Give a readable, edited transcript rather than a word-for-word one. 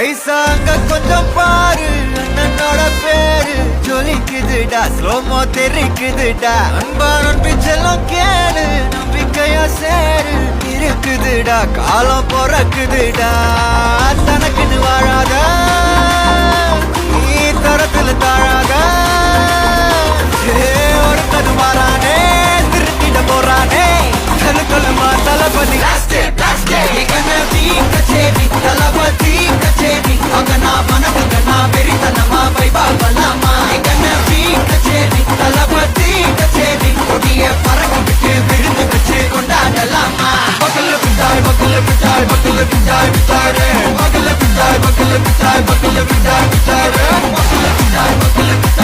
ஐசாங்க கொஞ்சம் பாரு அண்ணனோட பேரு ஜொலிக்குதுடா ஸ்லோமோ தெரிக்குதுடா அன்பா நம்பி செல்லம் கேளு நம்பிக்கையா சேரு இருக்குதுடா காலம் பிறக்குதுடா தனக்குன்னு வாழாத நீ தரத்துல தாழாத ஒருத்தனு மாறானே திருத்திட போறானே சொல்லுமா தளபதி தளபதி கச்சேரி அங்கனா மனதுங்கனா வெறித்தனமா வைபா பலாமா கச்சேரி தளபதி கச்சேரி கொடிய பறக்க விட்டு விருந்து வச்சு கொண்டாடலாமா பக்கல பிட்டாய் பக்கல பிட்டாய் பக்கல பிட்டாய் பிட்டாரே பக்கல பிட்டாய் பக்கல பிட்டாய் பக்கல பிட்டாய் பிட்டாரே பக்கல பிட்டாய் பக்கல பிட்டாய்